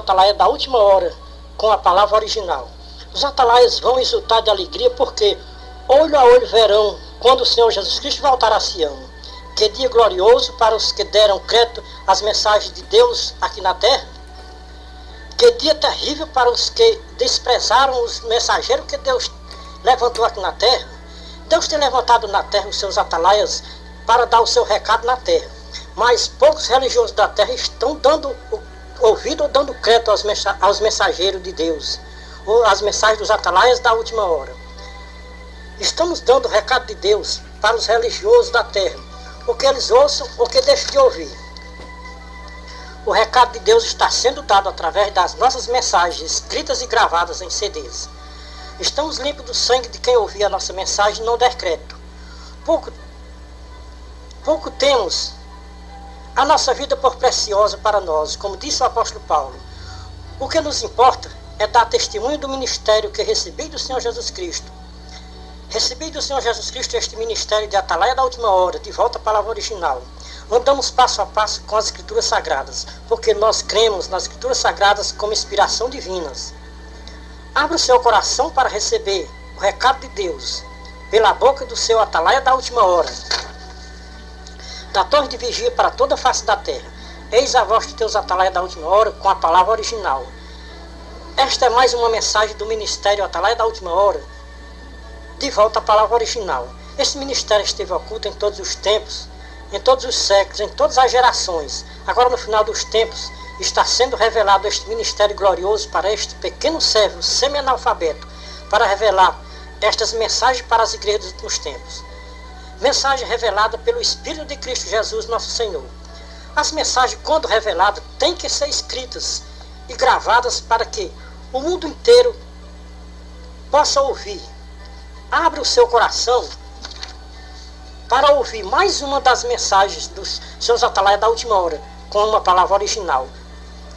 atalaia da última hora com a palavra original. Os atalaias vão exultar de alegria porque olho a olho verão quando o Senhor Jesus Cristo voltar a Sião. Que dia glorioso para os que deram crédito às mensagens de Deus aqui na terra. Que dia terrível para os que desprezaram os mensageiros que Deus levantou aqui na terra. Deus tem levantado na terra os seus atalaias para dar o seu recado na terra. Mas poucos religiosos da terra estão dando ouvido ou dando crédito aos mensageiros de Deus, ou às mensagens dos atalaias da última hora. Estamos dando o recado de Deus para os religiosos da terra, o que eles ouçam ou que deixem de ouvir. O recado de Deus está sendo dado através das nossas mensagens escritas e gravadas em CDs. Estamos limpos do sangue de quem ouvir a nossa mensagem e não der crédito. Pouco temos a nossa vida por preciosa para nós, como disse o apóstolo Paulo. O que nos importa é dar testemunho do ministério que recebi do Senhor Jesus Cristo. Recebi do Senhor Jesus Cristo este ministério de atalaia da última hora, de volta à palavra original. Andamos passo a passo com as Escrituras Sagradas, porque nós cremos nas Escrituras Sagradas como inspiração divinas. Abra o seu coração para receber o recado de Deus, pela boca do seu atalaia da última hora, da torre de vigia para toda a face da terra. Eis a voz de teus atalaia da última hora com a palavra original. Esta é mais uma mensagem do ministério Atalaia da última hora, de volta à palavra original. Este ministério esteve oculto em todos os tempos, em todos os séculos, em todas as gerações. Agora, no final dos tempos, está sendo revelado este ministério glorioso para este pequeno servo semi-analfabeto, para revelar estas mensagens para as igrejas dos últimos tempos. Mensagem revelada pelo Espírito de Cristo Jesus, nosso Senhor. As mensagens, quando reveladas, têm que ser escritas e gravadas para que o mundo inteiro possa ouvir. Abra o seu coração para ouvir mais uma das mensagens dos seus atalaias da última hora, com uma palavra original.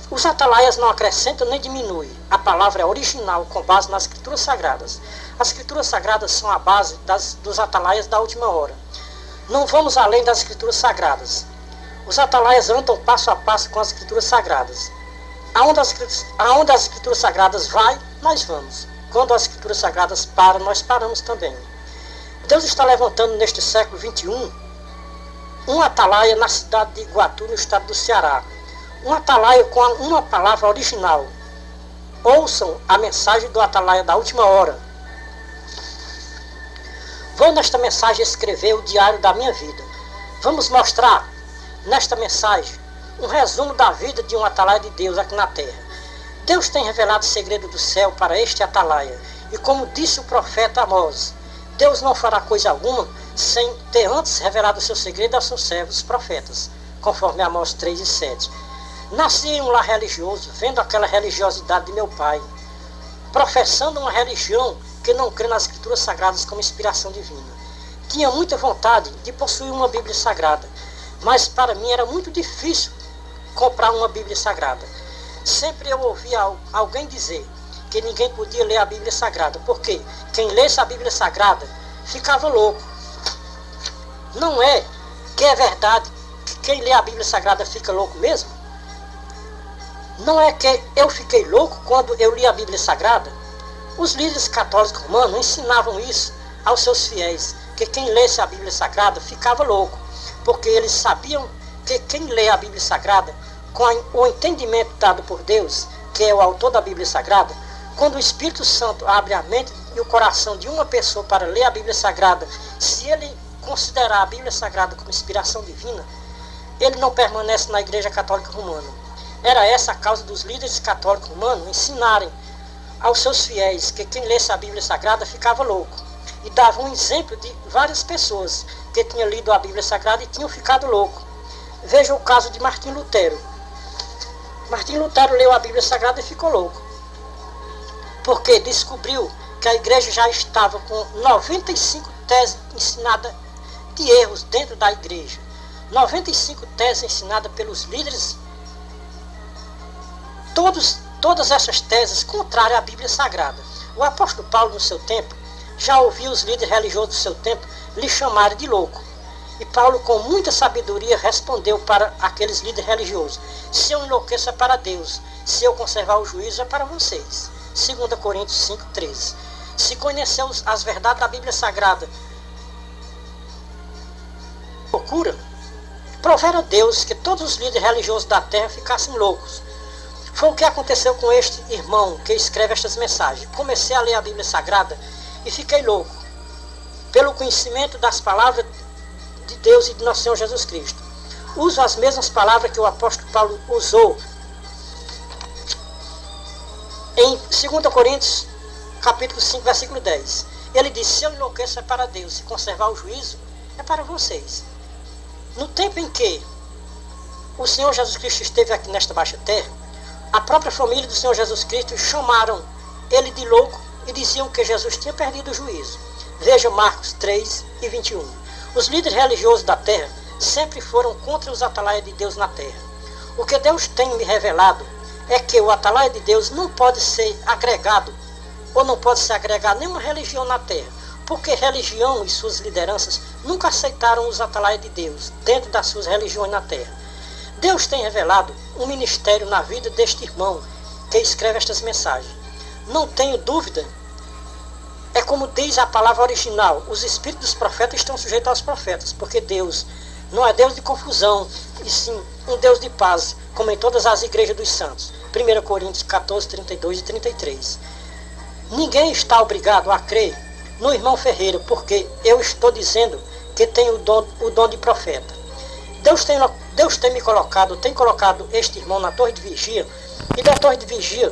Os atalaias não acrescentam nem diminuem. A palavra é original, com base nas Escrituras Sagradas. As Escrituras Sagradas são a base dos atalaias da última hora. Não vamos além das Escrituras Sagradas. Os atalaias andam passo a passo com as Escrituras Sagradas. Aonde as Escrituras Sagradas vai, nós vamos. Quando as Escrituras Sagradas param, nós paramos também. Deus está levantando neste século XXI um atalaia na cidade de Iguatu, no estado do Ceará. Um atalaia com uma palavra original. Ouçam a mensagem do atalaia da última hora. Vou nesta mensagem escrever o diário da minha vida. Vamos mostrar nesta mensagem um resumo da vida de um atalaia de Deus aqui na terra. Deus tem revelado o segredo do céu para este atalaia. E como disse o profeta Amós, Deus não fará coisa alguma sem ter antes revelado o seu segredo aos seus servos, os profetas, conforme Amós 3:7. Nasci em um lar religioso, vendo aquela religiosidade de meu pai, professando uma religião que não crê nas Escrituras Sagradas como inspiração divina. Tinha muita vontade de possuir uma Bíblia Sagrada, mas para mim era muito difícil comprar uma Bíblia Sagrada. Sempre eu ouvia alguém dizer que ninguém podia ler a Bíblia Sagrada, porque quem lesse a Bíblia Sagrada ficava louco. Não é que é verdade que quem lê a Bíblia Sagrada fica louco mesmo? Não é que eu fiquei louco quando eu li a Bíblia Sagrada? Os líderes católicos romanos ensinavam isso aos seus fiéis, que quem lesse a Bíblia Sagrada ficava louco, porque eles sabiam que quem lê a Bíblia Sagrada, com o entendimento dado por Deus, que é o autor da Bíblia Sagrada, quando o Espírito Santo abre a mente e o coração de uma pessoa para ler a Bíblia Sagrada, se ele considerar a Bíblia Sagrada como inspiração divina, ele não permanece na Igreja Católica Romana. Era essa a causa dos líderes católicos romanos ensinarem aos seus fiéis que quem lesse a Bíblia Sagrada ficava louco. E davam um exemplo de várias pessoas que tinham lido a Bíblia Sagrada e tinham ficado louco. Veja o caso de Martim Lutero. Martim Lutero leu a Bíblia Sagrada e ficou louco, porque descobriu que a igreja já estava com 95 teses ensinadas de erros dentro da igreja. 95 teses ensinadas pelos líderes, todas essas teses contrárias à Bíblia Sagrada. O apóstolo Paulo, no seu tempo, já ouviu os líderes religiosos do seu tempo lhe chamarem de louco. E Paulo, com muita sabedoria, respondeu para aqueles líderes religiosos: se eu enlouqueço é para Deus, Se eu conservar o juízo, é para vocês. 2 Coríntios 5:13. Se conhecer as verdades da Bíblia Sagrada, procura, provera a Deus que todos os líderes religiosos da terra ficassem loucos. Foi o que aconteceu com este irmão que escreve estas mensagens. Comecei a ler a Bíblia Sagrada e fiquei louco, pelo conhecimento das palavras de Deus e de nosso Senhor Jesus Cristo. Uso as mesmas palavras que o apóstolo Paulo usou em 2 Coríntios, capítulo 5, versículo 10. Ele disse: se eu enlouqueço é para Deus, se conservar o juízo é para vocês. No tempo em que o Senhor Jesus Cristo esteve aqui nesta baixa terra, a própria família do Senhor Jesus Cristo chamaram ele de louco e diziam que Jesus tinha perdido o juízo. Veja Marcos 3:21. Os líderes religiosos da terra sempre foram contra os atalaias de Deus na terra. O que Deus tem me revelado é que o atalaia de Deus não pode ser agregado, ou não pode se agregar nenhuma religião na terra, porque religião e suas lideranças nunca aceitaram os atalaias de Deus dentro das suas religiões na terra. Deus tem revelado um ministério na vida deste irmão que escreve estas mensagens. Não tenho dúvida, é como diz a palavra original, os espíritos dos profetas estão sujeitos aos profetas, porque Deus não é Deus de confusão, e sim um Deus de paz, como em todas as igrejas dos santos. 1 Coríntios 14, 32 e 33. Ninguém está obrigado a crer no irmão Ferreira, porque eu estou dizendo que tem o dom de profeta. Deus tem colocado este irmão na torre de vigia, e da torre de vigia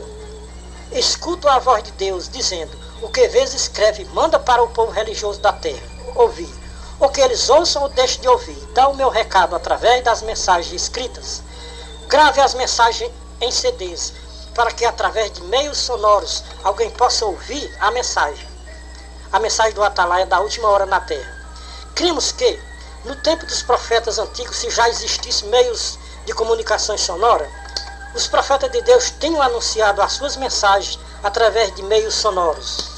escuto a voz de Deus dizendo: o que vês escreve, manda para o povo religioso da terra ouvir. O que eles ouçam ou deixem de ouvir, dá o meu recado através das mensagens escritas. Grave as mensagens em CDs, para que através de meios sonoros alguém possa ouvir a mensagem do atalaia da última hora na terra. Cremos que, no tempo dos profetas antigos, se já existissem meios de comunicação sonora, os profetas de Deus tenham anunciado as suas mensagens através de meios sonoros.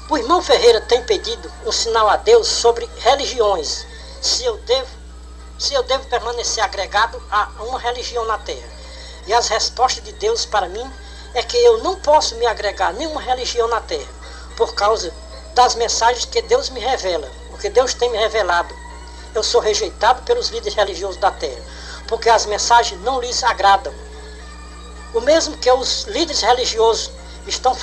O irmão Ferreira tem pedido um sinal a Deus sobre religiões, se eu devo permanecer agregado a uma religião na terra. E as respostas de Deus para mim é que eu não posso me agregar a nenhuma religião na terra, por causa das mensagens que Deus me revela, o que Deus tem me revelado. Eu sou rejeitado pelos líderes religiosos da terra, porque as mensagens não lhes agradam. O mesmo que os líderes religiosos estão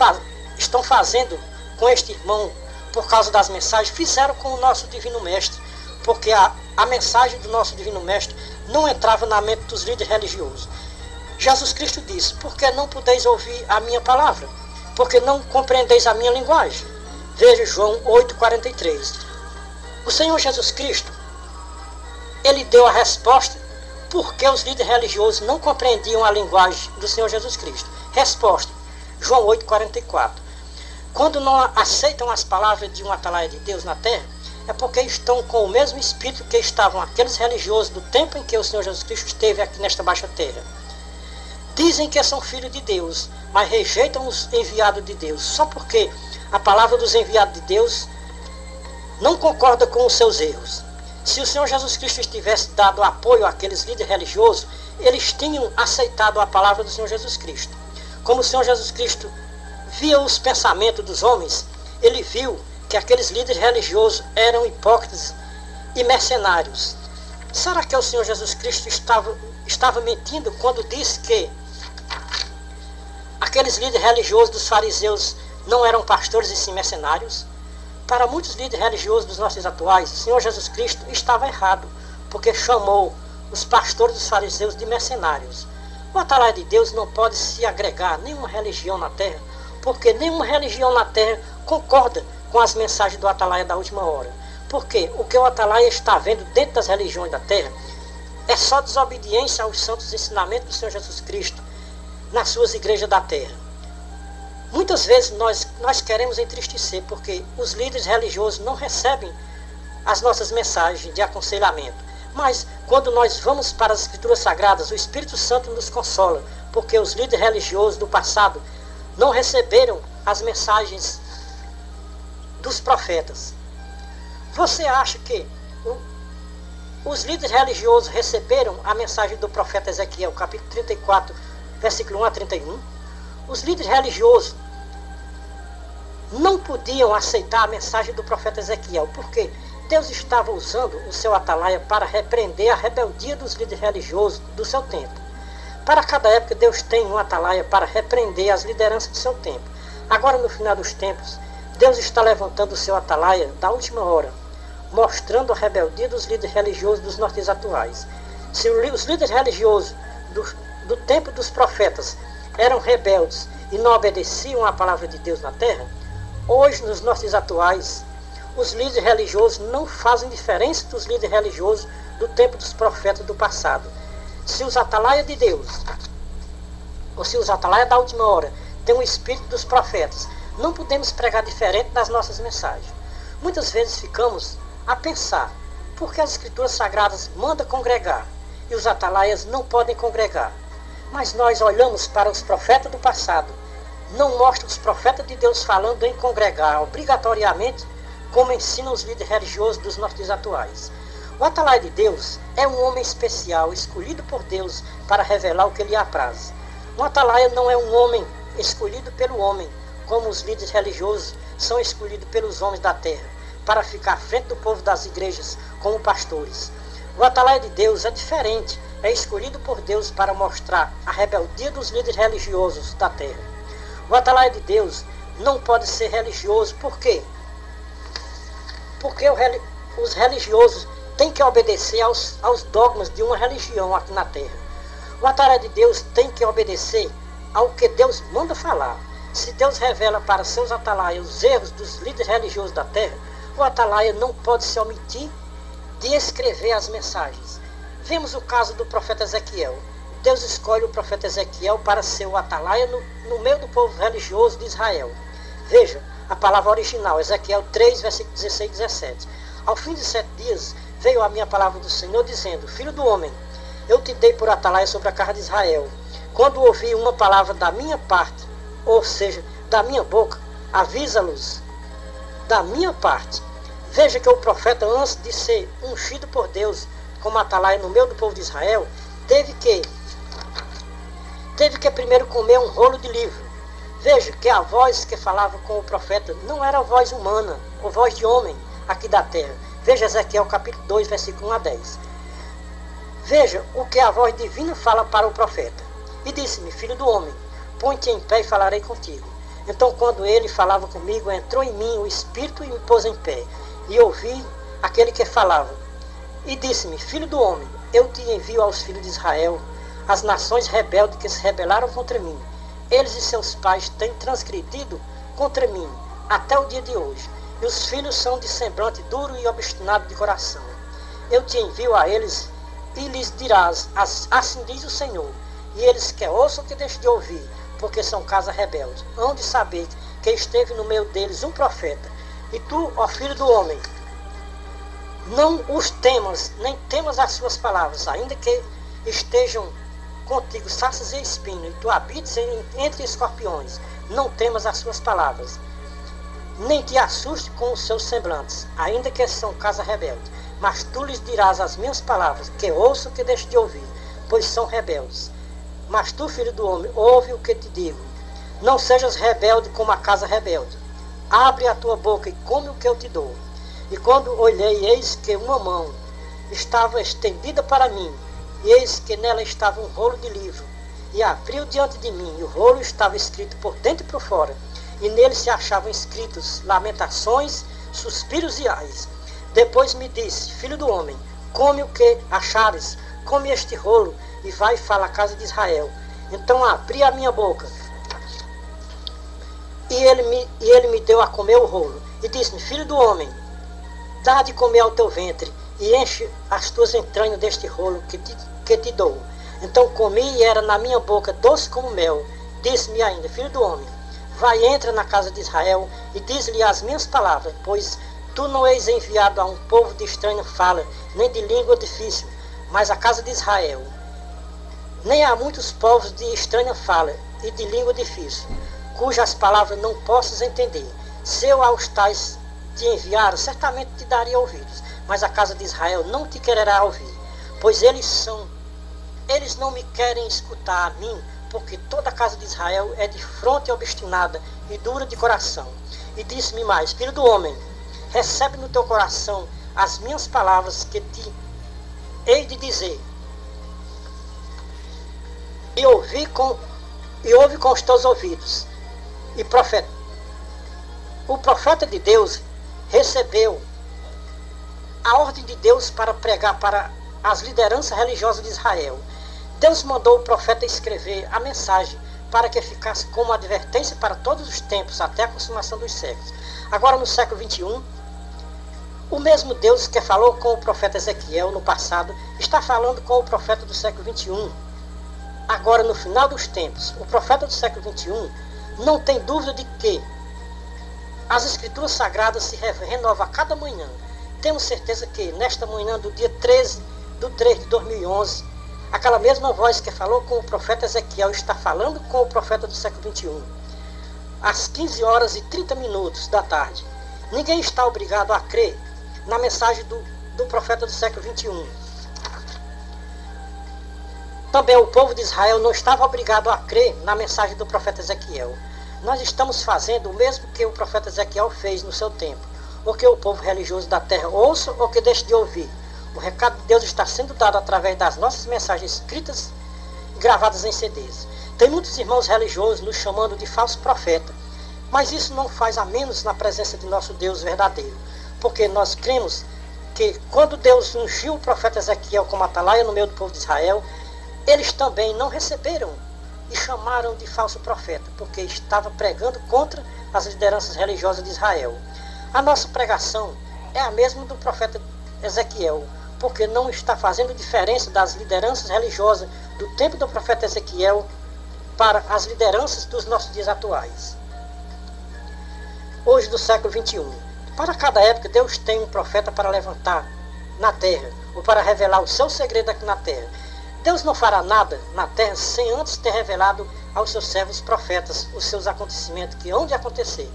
fazendo com este irmão, por causa das mensagens, fizeram com o nosso Divino Mestre, porque a mensagem do nosso Divino Mestre não entrava na mente dos líderes religiosos. Jesus Cristo disse: por que não podeis ouvir a minha palavra? Porque não compreendeis a minha linguagem? Veja João 8,43. O Senhor Jesus Cristo, ele deu a resposta porque os líderes religiosos não compreendiam a linguagem do Senhor Jesus Cristo. Resposta, João 8,44. Quando não aceitam as palavras de um atalaia de Deus na terra, é porque estão com o mesmo espírito que estavam aqueles religiosos do tempo em que o Senhor Jesus Cristo esteve aqui nesta baixa terra. Dizem que são filhos de Deus, mas rejeitam os enviados de Deus, só porque a palavra dos enviados de Deus não concorda com os seus erros. Se o Senhor Jesus Cristo tivesse dado apoio àqueles líderes religiosos, eles tinham aceitado a palavra do Senhor Jesus Cristo. Como o Senhor Jesus Cristo via os pensamentos dos homens, ele viu que aqueles líderes religiosos eram hipócritas e mercenários. Será que o Senhor Jesus Cristo estava mentindo quando disse que aqueles líderes religiosos dos fariseus não eram pastores e sim mercenários? Para muitos líderes religiosos dos nossos atuais, o Senhor Jesus Cristo estava errado, porque chamou os pastores dos fariseus de mercenários. O atalaia de Deus não pode se agregar a nenhuma religião na terra, porque nenhuma religião na terra concorda com as mensagens do atalaia da última hora. Porque o que o atalaia está vendo dentro das religiões da terra é só desobediência aos santos ensinamentos do Senhor Jesus Cristo nas suas igrejas da terra. Muitas vezes nós queremos entristecer porque os líderes religiosos não recebem as nossas mensagens de aconselhamento. Mas quando nós vamos para as Escrituras Sagradas, o Espírito Santo nos consola, porque os líderes religiosos do passado não receberam as mensagens dos profetas. Você acha que os líderes religiosos receberam a mensagem do profeta Ezequiel, capítulo 34, versículo 1 a 31, os líderes religiosos não podiam aceitar a mensagem do profeta Ezequiel, porque Deus estava usando o seu atalaia para repreender a rebeldia dos líderes religiosos do seu tempo. Para cada época, Deus tem um atalaia para repreender as lideranças do seu tempo. Agora, no final dos tempos, Deus está levantando o seu atalaia da última hora, mostrando a rebeldia dos líderes religiosos dos nortes atuais. Se os líderes religiosos do tempo dos profetas eram rebeldes e não obedeciam à palavra de Deus na terra, hoje, nos nortes atuais, os líderes religiosos não fazem diferença dos líderes religiosos do tempo dos profetas do passado. Se os atalaias de Deus, ou se os atalaias da última hora, têm o espírito dos profetas, não podemos pregar diferente das nossas mensagens. Muitas vezes ficamos a pensar, por que as escrituras sagradas mandam congregar e os atalaias não podem congregar? Mas nós olhamos para os profetas do passado, não mostra os profetas de Deus falando em congregar obrigatoriamente, como ensinam os líderes religiosos dos nortes atuais. O atalaia de Deus é um homem especial, escolhido por Deus para revelar o que lhe apraz. Um atalaia não é um homem escolhido pelo homem, como os líderes religiosos são escolhidos pelos homens da terra, para ficar à frente do povo das igrejas como pastores. O atalaia de Deus é diferente, é escolhido por Deus para mostrar a rebeldia dos líderes religiosos da terra. O atalaia de Deus não pode ser religioso, por quê? Porque os religiosos têm que obedecer aos dogmas de uma religião aqui na terra. O atalaia de Deus tem que obedecer ao que Deus manda falar. Se Deus revela para seus atalaias os erros dos líderes religiosos da terra, o atalaia não pode se omitir de escrever as mensagens. Vemos o caso do profeta Ezequiel. Deus escolhe o profeta Ezequiel para ser o atalaia no meio do povo religioso de Israel. Veja a palavra original, Ezequiel 3, versículos 16 e 17. Ao fim de 7 dias, veio a minha palavra do Senhor, dizendo: Filho do homem, eu te dei por atalaia sobre a casa de Israel. Quando ouvi uma palavra da minha parte, ou seja, da minha boca, avisa-los da minha parte. Veja que o profeta, antes de ser ungido por Deus como atalaia no meio do povo de Israel, teve que primeiro comer um rolo de livro. Veja que a voz que falava com o profeta não era a voz humana, ou voz de homem aqui da terra. Veja Ezequiel capítulo 2, versículo 1 a 10. Veja o que a voz divina fala para o profeta. E disse-me: Filho do homem, põe-te em pé e falarei contigo. Então, quando ele falava comigo, entrou em mim o Espírito e me pôs em pé. E ouvi aquele que falava. E disse-me: Filho do homem, eu te envio aos filhos de Israel, as nações rebeldes que se rebelaram contra mim. Eles e seus pais têm transgredido contra mim até o dia de hoje. E os filhos são de semblante duro e obstinado de coração. Eu te envio a eles e lhes dirás: assim diz o Senhor. E eles que ouçam que deixem de ouvir, porque são casa rebelde. Hão de saber que esteve no meio deles um profeta. E tu, ó filho do homem, não os temas, nem temas as suas palavras, ainda que estejam contigo sarças e espinhos, e tu habites entre escorpiões. Não temas as suas palavras, nem te assuste com os seus semblantes, ainda que são casa rebelde. Mas tu lhes dirás as minhas palavras, que ouçam que deixe de ouvir, pois são rebeldes. Mas tu, filho do homem, ouve o que te digo. Não sejas rebelde como a casa rebelde. Abre a tua boca e come o que eu te dou. E quando olhei, eis que uma mão estava estendida para mim, e eis que nela estava um rolo de livro. E abriu diante de mim, e o rolo estava escrito por dentro e por fora. E nele se achavam escritos lamentações, suspiros e ais. Depois me disse: Filho do homem, come o que achares, come este rolo, e vai e fala à casa de Israel. Então abri a minha boca, e ele me deu a comer o rolo. E disse-me: Filho do homem, dá de comer ao teu ventre, e enche as tuas entranhas deste rolo que te dou. Então comi, e era na minha boca doce como mel. Disse-me ainda: Filho do homem, vai, entra na casa de Israel, e diz-lhe as minhas palavras, pois tu não és enviado a um povo de estranha fala, nem de língua difícil, mas a casa de Israel. Nem há muitos povos de estranha fala e de língua difícil, cujas palavras não possas entender. Se eu aos tais te enviar, certamente te daria ouvidos, mas a casa de Israel não te quererá ouvir, pois eles não me querem escutar a mim, porque toda a casa de Israel é de fronte obstinada e dura de coração. E disse-me mais: filho do homem, recebe no teu coração as minhas palavras que te hei de dizer, e ouve com os teus ouvidos. E o profeta de Deus recebeu a ordem de Deus para pregar para as lideranças religiosas de Israel. Deus mandou o profeta escrever a mensagem para que ficasse como advertência para todos os tempos, até a consumação dos séculos. Agora, no século 21, o mesmo Deus que falou com o profeta Ezequiel no passado, está falando com o profeta do século 21. Agora, no final dos tempos, o profeta do século 21 não tem dúvida de que as Escrituras Sagradas se renovam a cada manhã. Temos certeza que nesta manhã do dia 13 de 3 de 2011, aquela mesma voz que falou com o profeta Ezequiel está falando com o profeta do século 21. Às 15 horas e 30 minutos da tarde. Ninguém está obrigado a crer na mensagem do profeta do século 21. Também o povo de Israel não estava obrigado a crer na mensagem do profeta Ezequiel. Nós estamos fazendo o mesmo que o profeta Ezequiel fez no seu tempo. Ou que o povo religioso da terra ouça ou que deixe de ouvir. O recado de Deus está sendo dado através das nossas mensagens escritas e gravadas em CDs. Tem muitos irmãos religiosos nos chamando de falso profeta. Mas isso não faz a menos na presença de nosso Deus verdadeiro. Porque nós cremos que quando Deus ungiu o profeta Ezequiel como atalaia no meio do povo de Israel, eles também não receberam e chamaram de falso profeta, porque estava pregando contra as lideranças religiosas de Israel. A nossa pregação é a mesma do profeta Ezequiel, porque não está fazendo diferença das lideranças religiosas do tempo do profeta Ezequiel para as lideranças dos nossos dias atuais. Hoje do século 21. Para cada época, Deus tem um profeta para levantar na terra, ou para revelar o seu segredo aqui na terra. Deus não fará nada na terra sem antes ter revelado aos seus servos profetas os seus acontecimentos que hão de acontecer.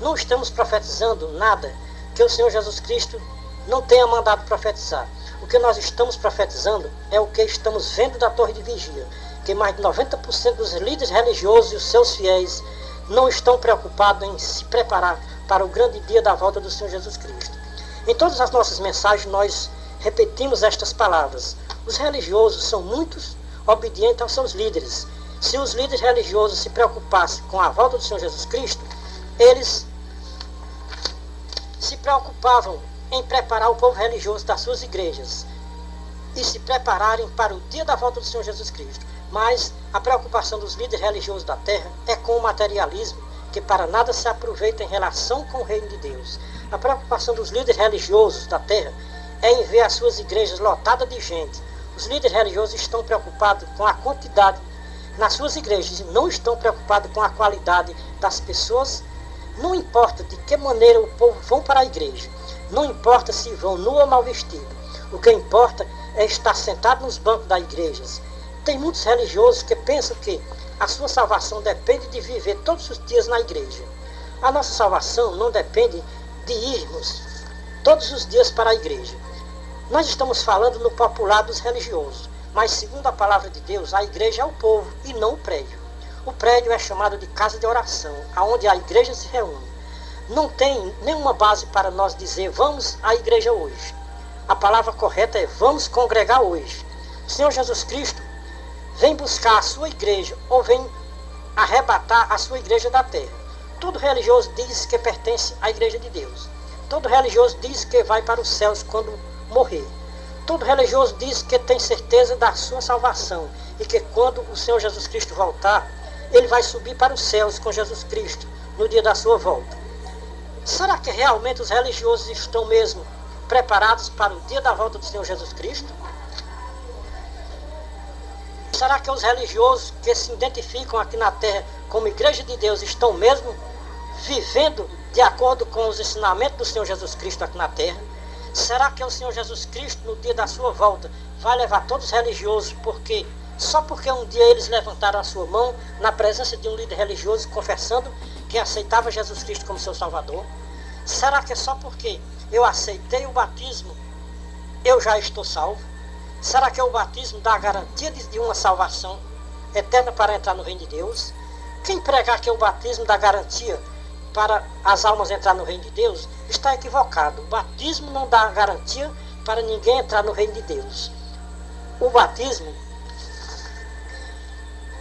Não estamos profetizando nada que o Senhor Jesus Cristo não tenha mandado profetizar. O que nós estamos profetizando é o que estamos vendo da torre de vigia, que mais de 90% dos líderes religiosos e os seus fiéis não estão preocupados em se preparar para o grande dia da volta do Senhor Jesus Cristo. Em todas as nossas mensagens nós repetimos estas palavras. Os religiosos são muitos obedientes aos seus líderes. Se os líderes religiosos se preocupassem com a volta do Senhor Jesus Cristo, eles se preocupavam em preparar o povo religioso das suas igrejas e se prepararem para o dia da volta do Senhor Jesus Cristo. Mas a preocupação dos líderes religiosos da terra é com o materialismo, que para nada se aproveita em relação com o reino de Deus. A preocupação dos líderes religiosos da terra é em ver as suas igrejas lotadas de gente. Os líderes religiosos estão preocupados com a quantidade nas suas igrejas e não estão preocupados com a qualidade das pessoas. Não importa de que maneira o povo vão para a igreja. Não importa se vão nu ou mal vestido. O que importa é estar sentado nos bancos das igrejas. Tem muitos religiosos que pensam que a sua salvação depende de viver todos os dias na igreja. A nossa salvação não depende de irmos todos os dias para a igreja. Nós estamos falando no popular dos religiosos, mas segundo a palavra de Deus, a igreja é o povo e não o prédio. O prédio é chamado de casa de oração, aonde a igreja se reúne. Não tem nenhuma base para nós dizer vamos à igreja hoje. A palavra correta é vamos congregar hoje. O Senhor Jesus Cristo vem buscar a sua igreja ou vem arrebatar a sua igreja da terra. Todo religioso diz que pertence à igreja de Deus. Todo religioso diz que vai para os céus quando morrer. Todo religioso diz que tem certeza da sua salvação e que quando o Senhor Jesus Cristo voltar, ele vai subir para os céus com Jesus Cristo no dia da sua volta. Será que realmente os religiosos estão mesmo preparados para o dia da volta do Senhor Jesus Cristo? Será que os religiosos que se identificam aqui na terra como igreja de Deus estão mesmo vivendo de acordo com os ensinamentos do Senhor Jesus Cristo aqui na terra? Será que o Senhor Jesus Cristo, no dia da sua volta, vai levar todos os religiosos só porque um dia eles levantaram a sua mão na presença de um líder religioso confessando que aceitava Jesus Cristo como seu Salvador? Será que é só porque eu aceitei o batismo, eu já estou salvo? Será que o batismo dá a garantia de uma salvação eterna para entrar no reino de Deus. Quem pregar que o batismo dá garantia para as almas entrar no reino de Deus, está equivocado. O batismo não dá garantia para ninguém entrar no reino de Deus. O batismo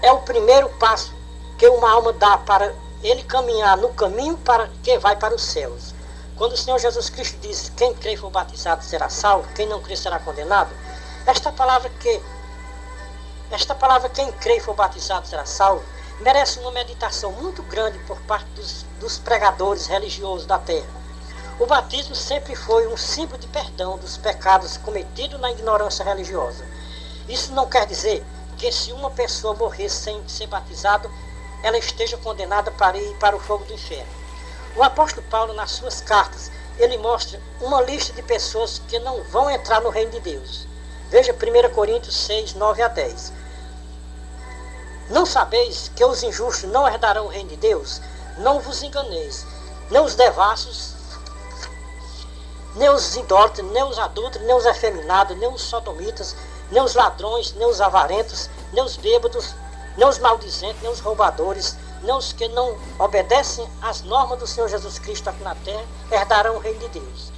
é o primeiro passo que uma alma dá para ele caminhar no caminho para que vai para os céus. Quando o Senhor Jesus Cristo diz: quem crê e for batizado será salvo, quem não crê será condenado, esta palavra quem crê e for batizado será salvo, merece uma meditação muito grande por parte dos pregadores religiosos da terra. O batismo sempre foi um símbolo de perdão dos pecados cometidos na ignorância religiosa. Isso não quer dizer que se uma pessoa morrer sem ser batizado, ela esteja condenada para ir para o fogo do inferno. O apóstolo Paulo, nas suas cartas, ele mostra uma lista de pessoas que não vão entrar no reino de Deus. Veja 1 Coríntios 6, 9 a 10. Não sabeis que os injustos não herdarão o reino de Deus? Não vos enganeis, nem os devassos, nem os idólatras, nem os adúlteros, nem os efeminados, nem os sodomitas, nem os ladrões, nem os avarentos, nem os bêbados, nem os maldizentes, nem os roubadores, nem os que não obedecem às normas do Senhor Jesus Cristo aqui na terra, herdarão o reino de Deus.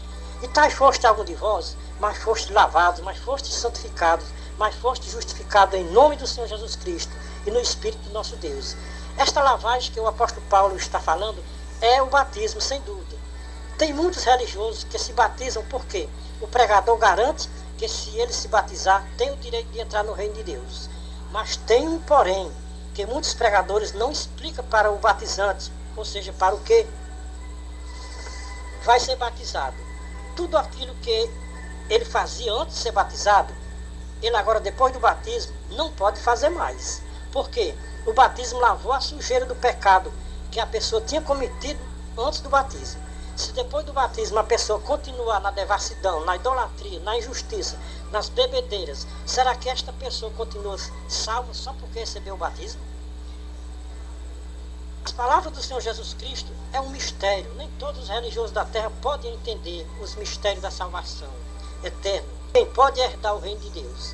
E tais foste algum de vós, mas foste lavados, mas foste santificados, mas foste justificados em nome do Senhor Jesus Cristo e no Espírito do nosso Deus. Esta lavagem que o apóstolo Paulo está falando é o batismo, sem dúvida. Tem muitos religiosos que se batizam porque o pregador garante que se ele se batizar, tem o direito de entrar no reino de Deus. Mas tem um porém, que muitos pregadores não explicam para o batizante, ou seja, para o que vai ser batizado. Tudo aquilo que ele fazia antes de ser batizado, ele agora, depois do batismo, não pode fazer mais. Por quê? O batismo lavou a sujeira do pecado que a pessoa tinha cometido antes do batismo. Se depois do batismo a pessoa continuar na devassidão, na idolatria, na injustiça, nas bebedeiras, será que esta pessoa continua salva só porque recebeu o batismo? As palavras do Senhor Jesus Cristo é um mistério. Nem todos os religiosos da terra podem entender os mistérios da salvação eterna. Quem pode herdar o reino de Deus?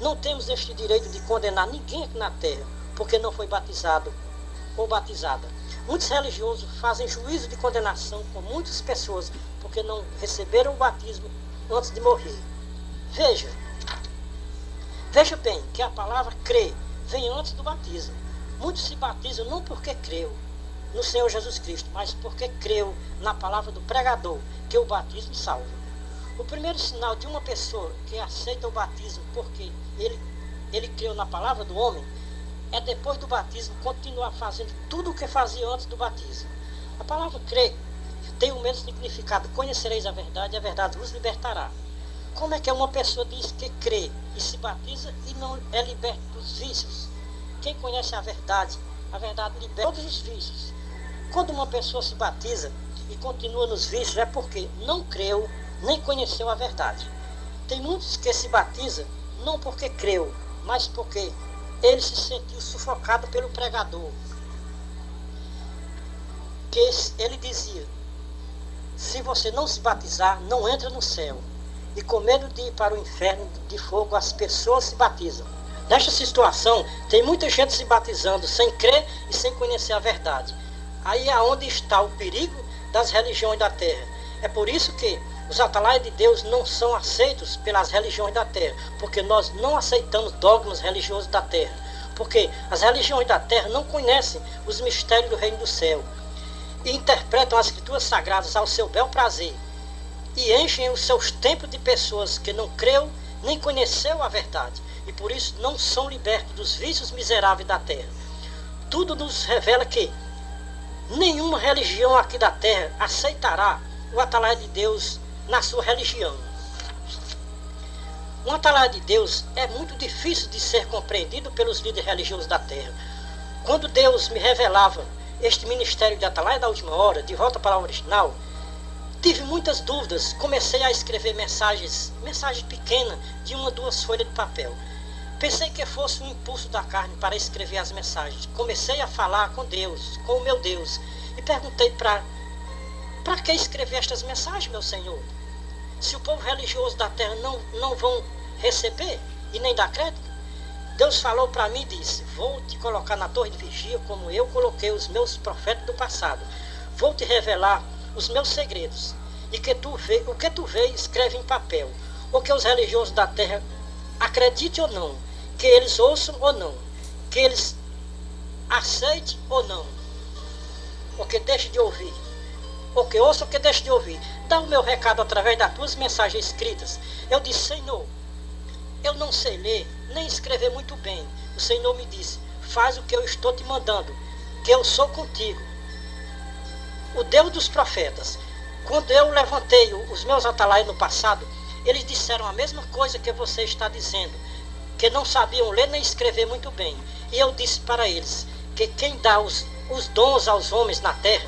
Não temos este direito de condenar ninguém aqui na terra porque não foi batizado ou batizada. Muitos religiosos fazem juízo de condenação com muitas pessoas porque não receberam o batismo antes de morrer. Veja bem que a palavra crer vem antes do batismo. Muitos se batizam não porque creu no Senhor Jesus Cristo, mas porque creu na palavra do pregador, que o batismo salva. O primeiro sinal de uma pessoa que aceita o batismo porque ele creu na palavra do homem, é depois do batismo continuar fazendo tudo o que fazia antes do batismo. A palavra crer tem o mesmo significado: conhecereis a verdade vos libertará. Como é que uma pessoa diz que crê e se batiza e não é liberta dos vícios? Quem conhece a verdade liberta todos os vícios. Quando uma pessoa se batiza e continua nos vícios, é porque não creu nem conheceu a verdade. Tem muitos que se batizam não porque creu, mas porque ele se sentiu sufocado pelo pregador. Que ele dizia: se você não se batizar, não entra no céu. E com medo de ir para o inferno de fogo, as pessoas se batizam. Nesta situação, tem muita gente se batizando sem crer e sem conhecer a verdade. Aí é onde está o perigo das religiões da terra. É por isso que os atalaias de Deus não são aceitos pelas religiões da terra, porque nós não aceitamos dogmas religiosos da terra, porque as religiões da terra não conhecem os mistérios do reino do céu e interpretam as escrituras sagradas ao seu bel prazer e enchem os seus templos de pessoas que não creu nem conheceu a verdade e por isso não são libertos dos vícios miseráveis da terra. Tudo nos revela que nenhuma religião aqui da terra aceitará o atalaia de Deus na sua religião. Um atalaia de Deus é muito difícil de ser compreendido pelos líderes religiosos da terra. Quando Deus me revelava este ministério de atalaia da última hora, de volta para o original, tive muitas dúvidas. Comecei a escrever mensagens pequenas de 1 ou 2 folhas de papel. Pensei que fosse um impulso da carne para escrever as mensagens. Comecei a falar com Deus, com o meu Deus, e perguntei para que escrever estas mensagens, meu Senhor? Se o povo religioso da terra não vão receber e nem dar crédito? Deus falou para mim e disse: vou te colocar na torre de vigia como eu coloquei os meus profetas do passado. Vou te revelar os meus segredos. E o que tu vê, escreve em papel. O que os religiosos da terra acreditem ou não, que eles ouçam ou não, que eles aceitem ou não, ou que deixem de ouvir, ou que ouçam ou que deixem de ouvir. Dá o meu recado através das tuas mensagens escritas. Eu disse: Senhor, eu não sei ler nem escrever muito bem. O Senhor me disse: faz o que eu estou te mandando, que eu sou contigo. O Deus dos profetas. Quando eu levantei os meus atalaias no passado, eles disseram a mesma coisa que você está dizendo, que não sabiam ler nem escrever muito bem. E eu disse para eles que quem dá os dons aos homens na terra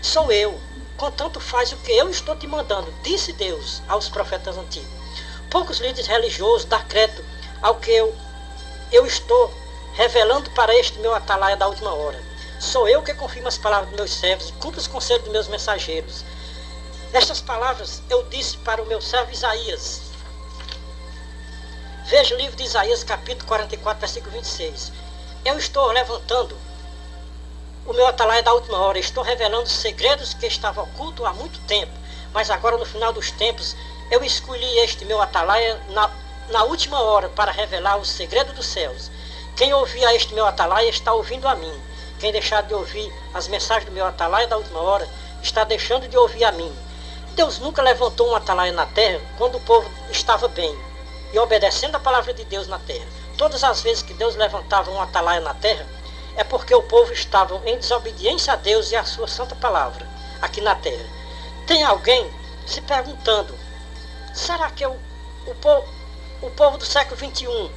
sou eu. Contanto faz o que eu estou te mandando, disse Deus aos profetas antigos. Poucos líderes religiosos dão crédito ao que eu estou revelando para este meu atalaia da última hora. Sou eu que confirmo as palavras dos meus servos e cumpro os conselhos dos meus mensageiros. Estas palavras eu disse para o meu servo Isaías. Veja o livro de Isaías, capítulo 44, versículo 26. Eu estou levantando o meu atalaia da última hora. Estou revelando segredos que estavam ocultos há muito tempo. Mas agora, no final dos tempos, eu escolhi este meu atalaia na última hora para revelar o segredo dos céus. Quem ouvir a este meu atalaia está ouvindo a mim. Quem deixar de ouvir as mensagens do meu atalaia da última hora está deixando de ouvir a mim. Deus nunca levantou um atalaia na terra quando o povo estava bem e obedecendo a palavra de Deus na terra. Todas as vezes que Deus levantava um atalaia na terra, é porque o povo estava em desobediência a Deus e a sua santa palavra aqui na terra. Tem alguém se perguntando: será que o povo do século XXI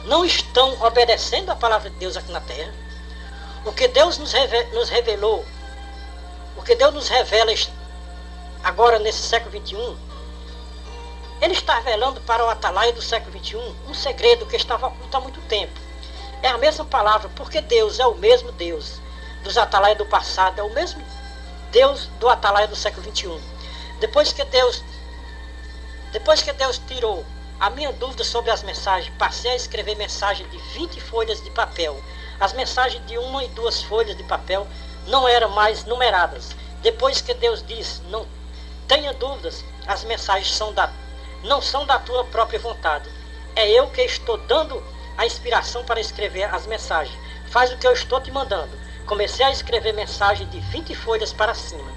não estão obedecendo a palavra de Deus aqui na terra? O que Deus nos revelou, o que Deus nos revela agora nesse século XXI, Ele está revelando para o atalaia do século XXI um segredo que estava oculto há muito tempo. É a mesma palavra, porque Deus é o mesmo Deus dos atalaias do passado, é o mesmo Deus do atalaia do século XXI. Depois que Deus tirou a minha dúvida sobre as mensagens, passei a escrever mensagens de 20 folhas de papel. As mensagens de 1 e 2 folhas de papel não eram mais numeradas. Depois que Deus disse: não tenha dúvidas, as mensagens não são da tua própria vontade. É eu que estou dando a inspiração para escrever as mensagens. Faz o que eu estou te mandando. Comecei a escrever mensagem de 20 folhas para cima.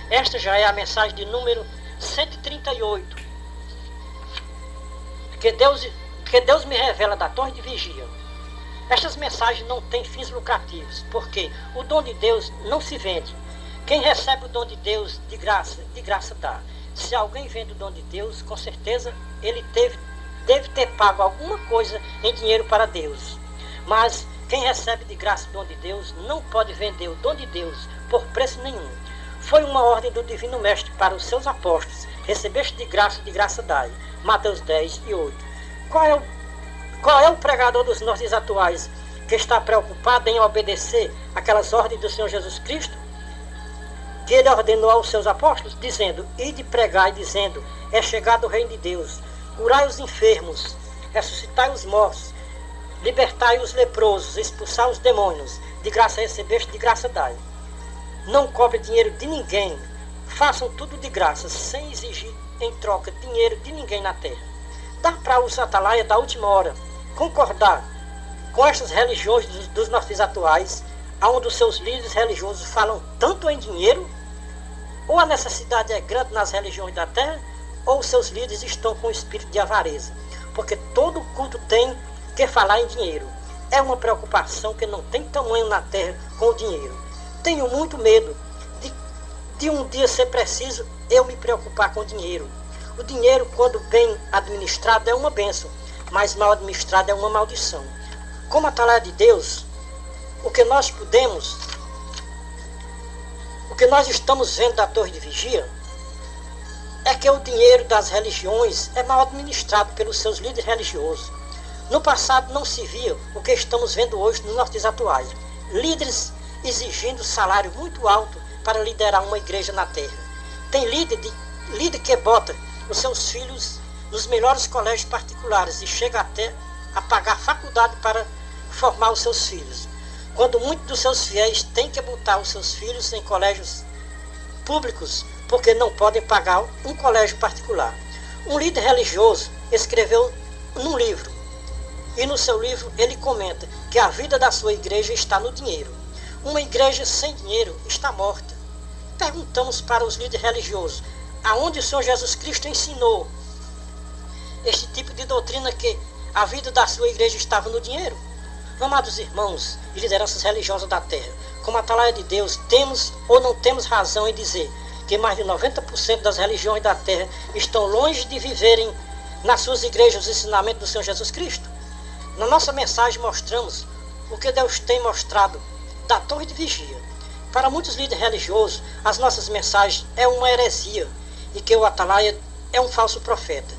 Esta já é a mensagem de número 138. Que Deus me revela da torre de vigia. Estas mensagens não têm fins lucrativos, porque o dom de Deus não se vende. Quem recebe o dom de Deus de graça dá. Se alguém vende o dom de Deus, com certeza ele deve ter pago alguma coisa em dinheiro para Deus. Mas quem recebe de graça o dom de Deus não pode vender o dom de Deus por preço nenhum. Foi uma ordem do Divino Mestre para os seus apóstolos: recebeste de graça dai. Mateus 10 e 8. Qual é o pregador dos nossos dias atuais que está preocupado em obedecer aquelas ordens do Senhor Jesus Cristo, que Ele ordenou aos seus apóstolos, dizendo: ide pregai, dizendo: é chegado o reino de Deus, curai os enfermos, ressuscitai os mortos, libertai os leprosos, expulsai os demônios, de graça recebeste, de graça dai. Não cobre dinheiro de ninguém, façam tudo de graça, sem exigir em troca dinheiro de ninguém na terra. Dá para os atalaias da última hora concordar com estas religiões dos nossos dias atuais, onde os seus líderes religiosos falam tanto em dinheiro? Ou a necessidade é grande nas religiões da terra, ou os seus líderes estão com o espírito de avareza, porque todo culto tem que falar em dinheiro. É uma preocupação que não tem tamanho na terra com o dinheiro. Tenho muito medo de um dia ser preciso eu me preocupar com o dinheiro. O dinheiro, quando bem administrado, é uma bênção, mas mal administrado é uma maldição. Como atalaia de Deus, o que nós estamos vendo da torre de vigia é que o dinheiro das religiões é mal administrado pelos seus líderes religiosos. No passado não se via o que estamos vendo hoje nos nossos dias atuais. Líderes exigindo salário muito alto para liderar uma igreja na terra. Tem líder que bota os seus filhos nos melhores colégios particulares e chega até a pagar faculdade para formar os seus filhos, quando muitos dos seus fiéis têm que botar os seus filhos em colégios públicos porque não podem pagar um colégio particular. Um líder religioso escreveu num livro, e no seu livro ele comenta que a vida da sua igreja está no dinheiro. Uma igreja sem dinheiro está morta. Perguntamos para os líderes religiosos, aonde o Senhor Jesus Cristo ensinou este tipo de doutrina que a vida da sua igreja estava no dinheiro? Amados irmãos e lideranças religiosas da terra, como Atalaia de Deus, temos ou não temos razão em dizer que mais de 90% das religiões da terra estão longe de viverem nas suas igrejas os ensinamentos do Senhor Jesus Cristo? Na nossa mensagem mostramos o que Deus tem mostrado da torre de vigia. Para muitos líderes religiosos, as nossas mensagens é uma heresia e que o Atalaia é um falso profeta.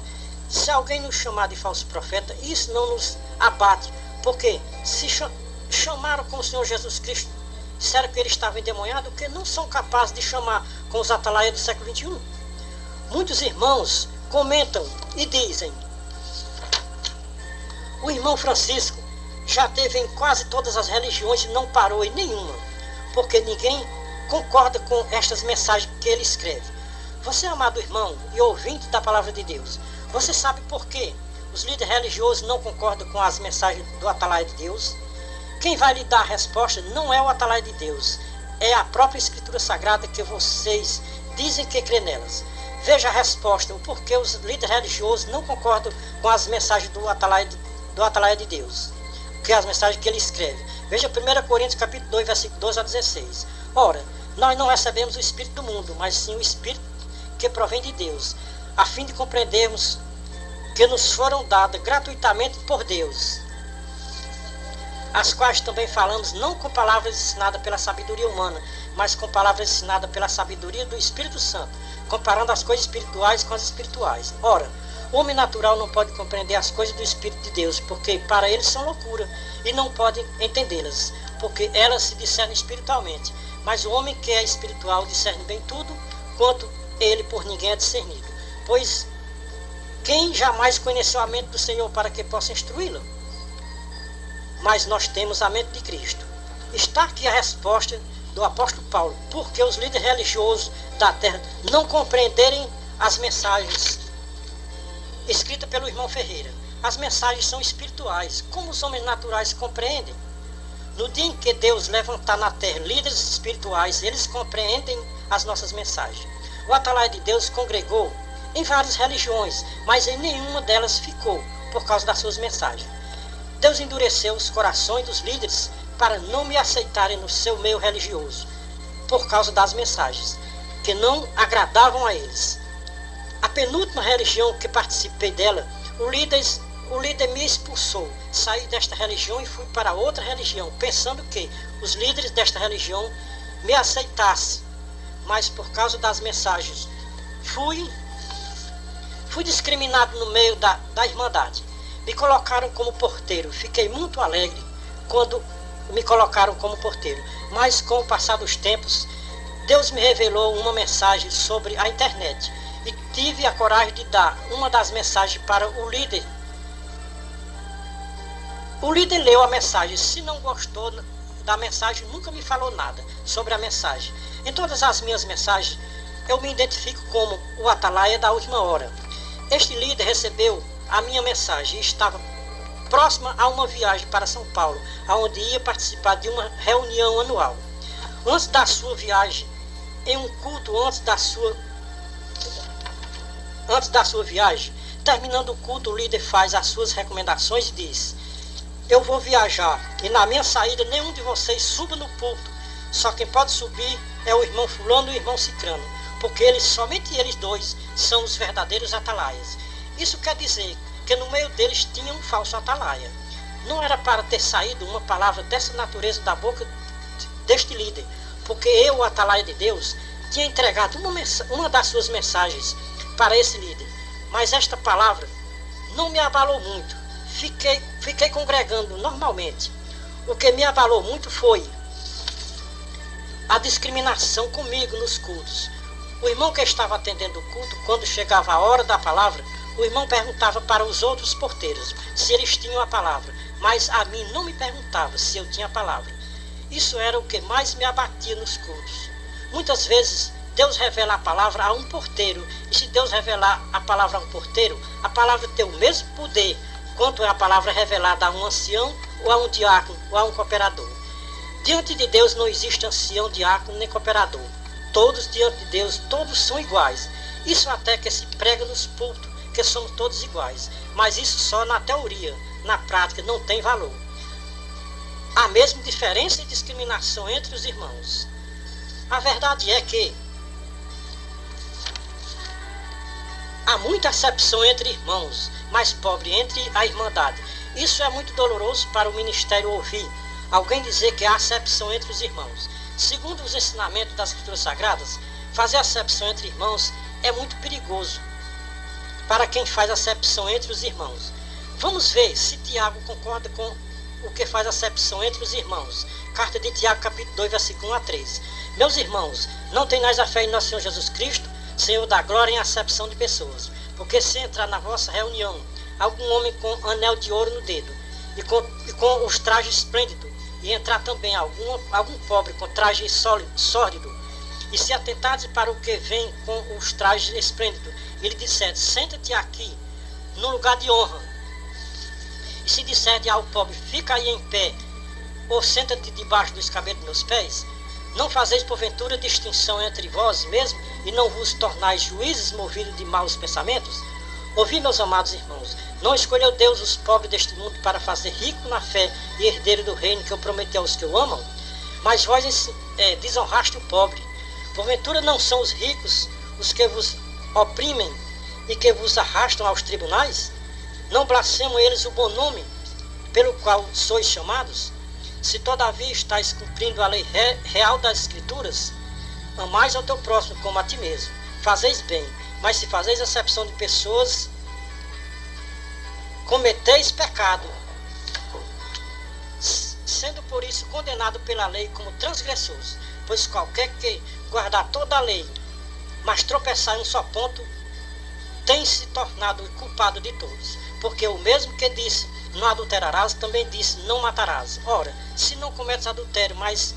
Se alguém nos chamar de falso profeta, isso não nos abate, porque se chamaram com o Senhor Jesus Cristo, disseram que ele estava endemoniado, que não são capazes de chamar com os Atalaia do século XXI. Muitos irmãos comentam e dizem: o irmão Francisco já teve em quase todas as religiões e não parou em nenhuma, porque ninguém concorda com estas mensagens que ele escreve. Você, amado irmão e ouvinte da palavra de Deus, você sabe por que os líderes religiosos não concordam com as mensagens do Atalaia de Deus? Quem vai lhe dar a resposta não é o Atalaia de Deus, é a própria Escritura Sagrada que vocês dizem que crê nelas. Veja a resposta, o porquê os líderes religiosos não concordam com as mensagens do Atalaia de Deus, que é as mensagens que ele escreve. Veja 1 Coríntios capítulo 2, versículo 12 a 16. Ora, nós não recebemos o Espírito do mundo, mas sim o Espírito que provém de Deus, a fim de compreendermos que nos foram dadas gratuitamente por Deus, as quais também falamos não com palavras ensinadas pela sabedoria humana, mas com palavras ensinadas pela sabedoria do Espírito Santo, comparando as coisas espirituais com as espirituais. Ora, o homem natural não pode compreender as coisas do Espírito de Deus, porque para eles são loucura, e não pode entendê-las, porque elas se discernem espiritualmente. Mas o homem que é espiritual discerne bem tudo, quanto ele por ninguém é discernido. Pois quem jamais conheceu a mente do Senhor para que possa instruí-lo? Mas nós temos a mente de Cristo. Está aqui a resposta do apóstolo Paulo, porque os líderes religiosos da terra não compreenderem as mensagens escritas pelo irmão Ferreira. As mensagens são espirituais, como os homens naturais compreendem. No dia em que Deus levantar na terra líderes espirituais, eles compreendem as nossas mensagens. O Atalaia de Deus congregou em várias religiões, mas em nenhuma delas ficou por causa das suas mensagens. Deus endureceu os corações dos líderes para não me aceitarem no seu meio religioso, por causa das mensagens que não agradavam a eles. A penúltima religião que participei dela, o líder me expulsou. Saí desta religião e fui para outra religião, pensando que os líderes desta religião me aceitassem, mas por causa das mensagens fui discriminado no meio da Irmandade. Me colocaram como porteiro. Fiquei muito alegre quando me colocaram como porteiro. Mas com o passar dos tempos, Deus me revelou uma mensagem sobre a internet. E tive a coragem de dar uma das mensagens para o líder. O líder leu a mensagem. Se não gostou da mensagem, nunca me falou nada sobre a mensagem. Em todas as minhas mensagens, eu me identifico como o Atalaia da última hora. Este líder recebeu a minha mensagem e estava próxima a uma viagem para São Paulo, onde ia participar de uma reunião anual. Antes da sua viagem, em um culto antes da sua viagem, terminando o culto, o líder faz as suas recomendações e diz: eu vou viajar e na minha saída nenhum de vocês suba no púlpito, só quem pode subir é o irmão fulano e o irmão cicrano, porque somente eles dois são os verdadeiros atalaias. Isso quer dizer que no meio deles tinha um falso atalaia. Não era para ter saído uma palavra dessa natureza da boca deste líder, porque eu, o Atalaia de Deus, tinha entregado uma das suas mensagens para esse líder. Mas esta palavra não me abalou muito. Fiquei congregando normalmente. O que me abalou muito foi a discriminação comigo nos cultos. O irmão que estava atendendo o culto, quando chegava a hora da palavra, O irmão perguntava para os outros porteiros se eles tinham a palavra, mas a mim não me perguntava se eu tinha a palavra. Isso era o que mais me abatia nos cultos. Muitas vezes Deus revela a palavra a um porteiro, e se Deus revelar a palavra a um porteiro, a palavra tem o mesmo poder quanto é a palavra revelada a um ancião, ou a um diácono, ou a um cooperador. Diante de Deus não existe ancião, diácono, nem cooperador. Todos diante de Deus, todos são iguais. Isso até que se prega nos púlpitos, que somos todos iguais. Mas isso só na teoria, na prática não tem valor. Há mesmo diferença e discriminação entre os irmãos. A verdade é que há muita acepção entre irmãos, mas pobre entre a irmandade. Isso é muito doloroso para o ministério ouvir alguém dizer que há acepção entre os irmãos. Segundo os ensinamentos das Escrituras Sagradas, fazer acepção entre irmãos é muito perigoso para quem faz acepção entre os irmãos. Vamos ver se Tiago concorda com o que faz acepção entre os irmãos. Carta de Tiago, capítulo 2, versículo 1 a 13. Meus irmãos, não tenhais a fé em nosso Senhor Jesus Cristo, Senhor da glória, em acepção de pessoas. Porque se entrar na vossa reunião algum homem com anel de ouro no dedo e com os trajes esplêndidos, e entrar também algum pobre com traje sórdido, e se atentares para o que vem com os trajes esplêndidos, e lhe disser, senta-te aqui, no lugar de honra, e se disser ao pobre, fica aí em pé, ou senta-te debaixo do escabelo de meus pés, não fazeis porventura distinção entre vós mesmos, e não vos tornais juízes movidos de maus pensamentos? Ouvi, meus amados irmãos, não escolheu Deus os pobres deste mundo para fazer rico na fé e herdeiro do reino que eu prometi aos que o amam? Mas vós desonraste o pobre. Porventura não são os ricos os que vos oprimem e que vos arrastam aos tribunais? Não blasfemam eles o bom nome pelo qual sois chamados? Se todavia estáis cumprindo a lei real das Escrituras, amais ao teu próximo como a ti mesmo. Fazeis bem, mas se fazeis acepção de pessoas, cometeis pecado, sendo por isso condenado pela lei como transgressores. Pois qualquer que guardar toda a lei, mas tropeçar em um só ponto, tem se tornado culpado de todos. Porque o mesmo que disse, não adulterarás, também disse, não matarás. Ora, se não cometes adultério, mas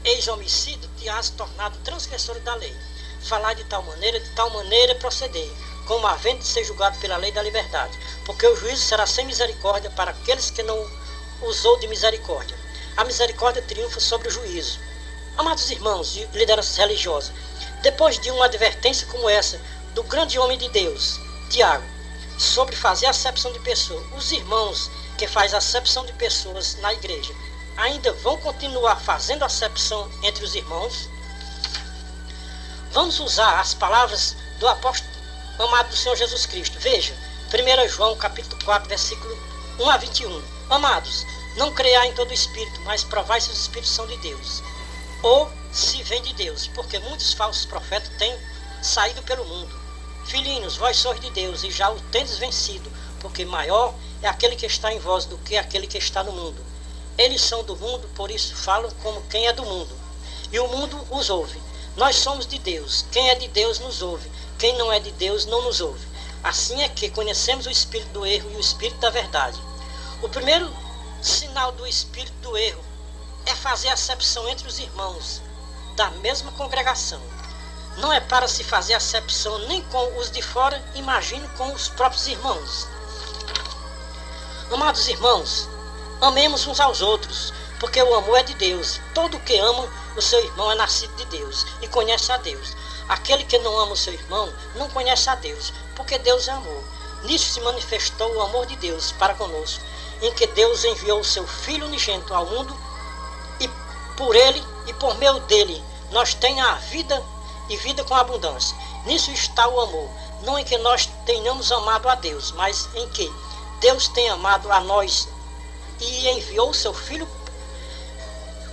eis homicídio, te has tornado transgressor da lei. Falar de tal maneira proceder, como havendo de ser julgado pela lei da liberdade. Porque o juízo será sem misericórdia para aqueles que não usou de misericórdia. A misericórdia triunfa sobre o juízo. Amados irmãos de liderança religiosa, depois de uma advertência como essa, do grande homem de Deus, Tiago, sobre fazer acepção de pessoas, os irmãos que fazem acepção de pessoas na igreja, ainda vão continuar fazendo acepção entre os irmãos? Vamos usar as palavras do apóstolo amado do Senhor Jesus Cristo. Veja, 1 João capítulo 4, versículo 1 a 21. Amados, não creiai em todo espírito, mas provai se os espíritos são de Deus, ou se vem de Deus, porque muitos falsos profetas têm saído pelo mundo. Filhinhos, vós sois de Deus, e já o tendes vencido, porque maior é aquele que está em vós do que aquele que está no mundo. Eles são do mundo, por isso falam como quem é do mundo, e o mundo os ouve. Nós somos de Deus, quem é de Deus nos ouve, quem não é de Deus não nos ouve. Assim é que conhecemos o espírito do erro e o espírito da verdade. O primeiro sinal do espírito do erro é fazer acepção entre os irmãos da mesma congregação. Não é para se fazer acepção nem com os de fora, imagine com os próprios irmãos. Amados irmãos, amemos uns aos outros, porque o amor é de Deus. Todo que ama o seu irmão é nascido de Deus e conhece a Deus. Aquele que não ama o seu irmão não conhece a Deus, porque Deus é amor. Nisso se manifestou o amor de Deus para conosco, em que Deus enviou o seu Filho unigênito ao mundo, e por ele e por meio dele nós tenhamos a vida e vida com abundância. Nisso está o amor, não em que nós tenhamos amado a Deus, mas em que Deus tem amado a nós e enviou o seu Filho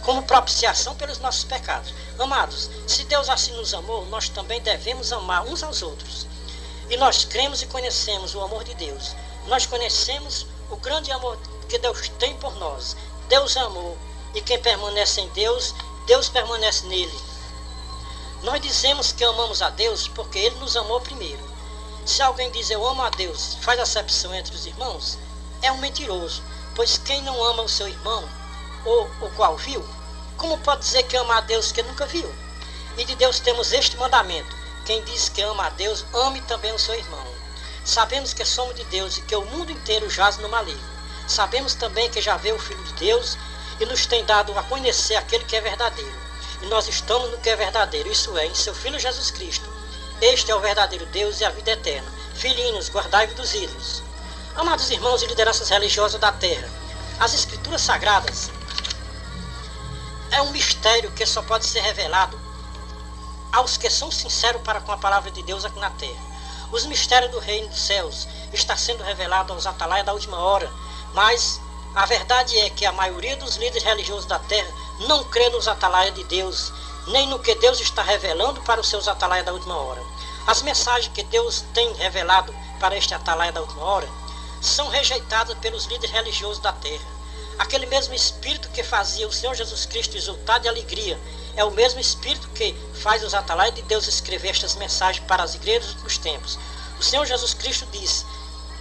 como propiciação pelos nossos pecados. Amados, se Deus assim nos amou, nós também devemos amar uns aos outros. E nós cremos e conhecemos o amor de Deus. Nós conhecemos o grande amor que Deus tem por nós. Deus é amor, e quem permanece em Deus, Deus permanece nele. Nós dizemos que amamos a Deus porque Ele nos amou primeiro. Se alguém diz eu amo a Deus, faz acepção entre os irmãos, é um mentiroso, pois quem não ama o seu irmão, ou o qual viu, como pode dizer que ama a Deus que nunca viu? E de Deus temos este mandamento: quem diz que ama a Deus, ame também o seu irmão. Sabemos que somos de Deus e que o mundo inteiro jaz no maligno. Sabemos também que já veio o Filho de Deus e nos tem dado a conhecer aquele que é verdadeiro. E nós estamos no que é verdadeiro, isso é, em seu Filho Jesus Cristo. Este é o verdadeiro Deus e a vida eterna. Filhinhos, guardai-vos dos ídolos. Amados irmãos e lideranças religiosas da terra, as Escrituras Sagradas é um mistério que só pode ser revelado aos que são sinceros para com a palavra de Deus aqui na terra. Os mistérios do reino dos céus está sendo revelado aos atalaias da última hora, mas a verdade é que a maioria dos líderes religiosos da terra não crê nos atalaias de Deus, nem no que Deus está revelando para os seus atalaias da última hora. As mensagens que Deus tem revelado para este atalaia da última hora são rejeitadas pelos líderes religiosos da terra. Aquele mesmo Espírito que fazia o Senhor Jesus Cristo exultar de alegria é o mesmo Espírito que faz os atalaias de Deus escrever estas mensagens para as igrejas dos tempos. O Senhor Jesus Cristo diz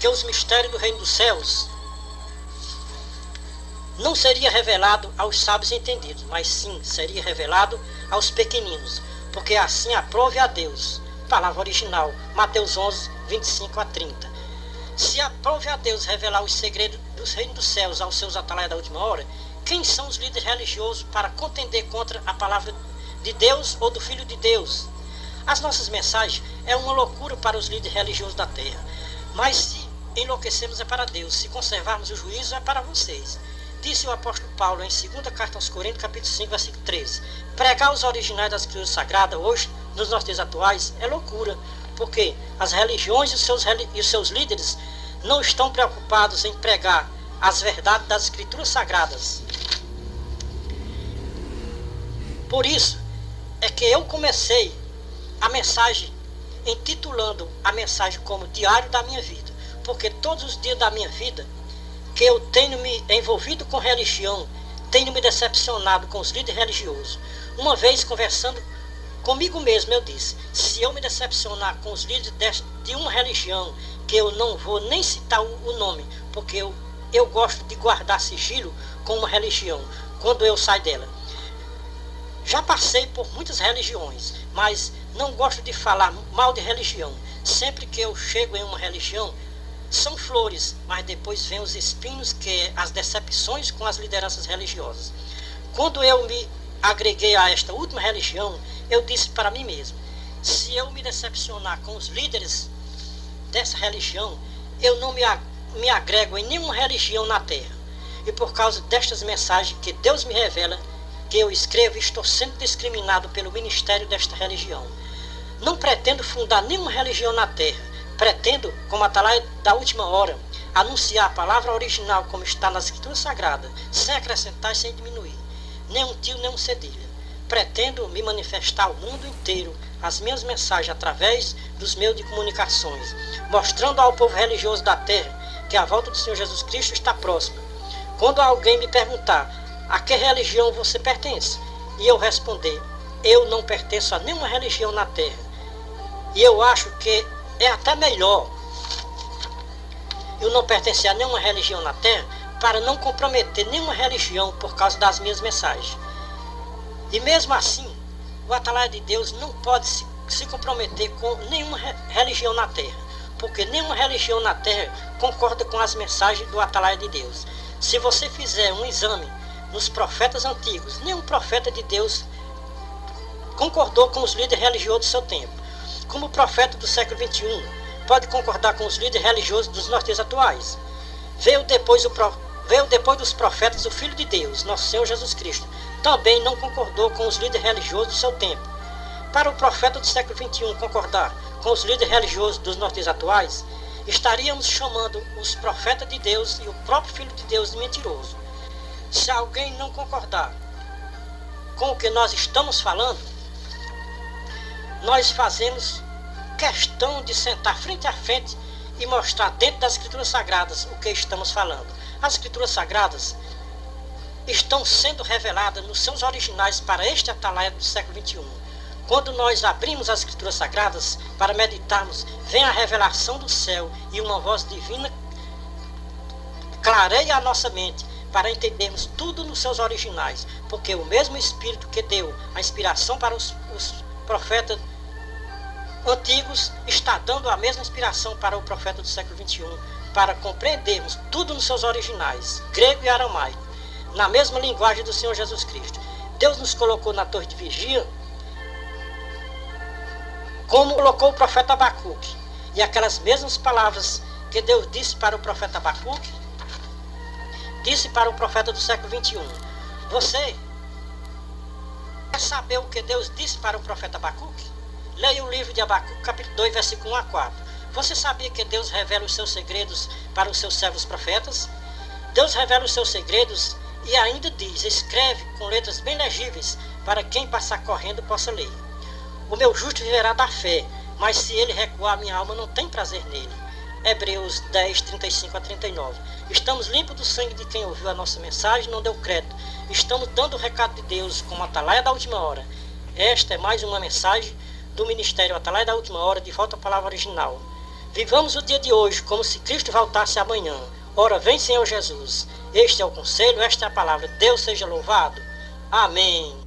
que os mistérios do reino dos céus não seria revelado aos sábios entendidos, mas sim seria revelado aos pequeninos, porque assim aprove a Deus. Palavra original, Mateus 11, 25 a 30. Se aprove a Deus revelar os segredos dos reinos dos céus aos seus atalaias da última hora, quem são os líderes religiosos para contender contra a palavra de Deus ou do Filho de Deus? As nossas mensagens é uma loucura para os líderes religiosos da terra, mas se enlouquecermos é para Deus, se conservarmos o juízo é para vocês. Disse o apóstolo Paulo em 2ª Carta aos Coríntios, capítulo 5, versículo 13. Pregar os originais das Escrituras Sagradas hoje, nos nossos dias atuais, é loucura, porque as religiões e os seus líderes não estão preocupados em pregar as verdades das Escrituras Sagradas. Por isso é que eu comecei a mensagem intitulando a mensagem como Diário da Minha Vida, porque todos os dias da minha vida que eu tenho me envolvido com religião, tenho me decepcionado com os líderes religiosos. Uma vez conversando comigo mesmo, eu disse: se eu me decepcionar com os líderes de uma religião, que eu não vou nem citar o nome, porque eu gosto de guardar sigilo com uma religião, quando eu saio dela. Já passei por muitas religiões, mas não gosto de falar mal de religião. Sempre que eu chego em uma religião, são flores, mas depois vem os espinhos, que é as decepções com as lideranças religiosas. Quando eu me agreguei a esta última religião, eu disse para mim mesmo: se eu me decepcionar com os líderes dessa religião, eu não me agrego em nenhuma religião na terra. E por causa destas mensagens que Deus me revela, que eu escrevo, estou sendo discriminado pelo ministério desta religião. Não pretendo fundar nenhuma religião na terra. Pretendo, como atalaia da última hora, anunciar a palavra original como está nas Escrituras Sagradas, sem acrescentar e sem diminuir, nem um tio, nem um cedilha. Pretendo me manifestar ao mundo inteiro as minhas mensagens através dos meios de comunicações, mostrando ao povo religioso da terra que a volta do Senhor Jesus Cristo está próxima. Quando alguém me perguntar a que religião você pertence, e eu responder: eu não pertenço a nenhuma religião na terra, e eu acho que é até melhor eu não pertencer a nenhuma religião na terra, para não comprometer nenhuma religião por causa das minhas mensagens. E mesmo assim, o atalaia de Deus não pode se comprometer com nenhuma religião na terra, porque nenhuma religião na terra concorda com as mensagens do atalaia de Deus. Se você fizer um exame nos profetas antigos, nenhum profeta de Deus concordou com os líderes religiosos do seu tempo. Como o profeta do século XXI pode concordar com os líderes religiosos dos nossos dias atuais? Veio depois dos profetas o Filho de Deus, nosso Senhor Jesus Cristo. Também não concordou com os líderes religiosos do seu tempo. Para o profeta do século XXI concordar com os líderes religiosos dos nossos dias atuais, estaríamos chamando os profetas de Deus e o próprio Filho de Deus de mentiroso. Se alguém não concordar com o que nós estamos falando, nós fazemos questão de sentar frente a frente e mostrar dentro das Escrituras Sagradas o que estamos falando. As Escrituras Sagradas estão sendo reveladas nos seus originais para este atalaia do século XXI. Quando nós abrimos as Escrituras Sagradas para meditarmos, vem a revelação do céu e uma voz divina clareia a nossa mente para entendermos tudo nos seus originais, porque o mesmo Espírito que deu a inspiração para os profetas antigos está dando a mesma inspiração para o profeta do século XXI, para compreendermos tudo nos seus originais, grego e aramaico, na mesma linguagem do Senhor Jesus Cristo. Deus nos colocou na torre de vigia, como colocou o profeta Abacuque, e aquelas mesmas palavras que Deus disse para o profeta Abacuque, disse para o profeta do século XXI. Você quer saber o que Deus disse para o profeta Abacuque? Leia o livro de Abacuque, capítulo 2, versículo 1 a 4. Você sabia que Deus revela os seus segredos para os seus servos profetas? Deus revela os seus segredos e ainda diz, escreve com letras bem legíveis, para quem passar correndo possa ler. O meu justo viverá da fé, mas se ele recuar, minha alma não tem prazer nele. Hebreus 10, 35 a 39. Estamos limpos do sangue de quem ouviu a nossa mensagem e não deu crédito. Estamos dando o recado de Deus como Atalaia da Última Hora. Esta é mais uma mensagem do Ministério Atalaia da Última Hora, de volta à palavra original. Vivamos o dia de hoje como se Cristo voltasse amanhã. Ora, vem Senhor Jesus. Este é o conselho, esta é a palavra. Deus seja louvado. Amém.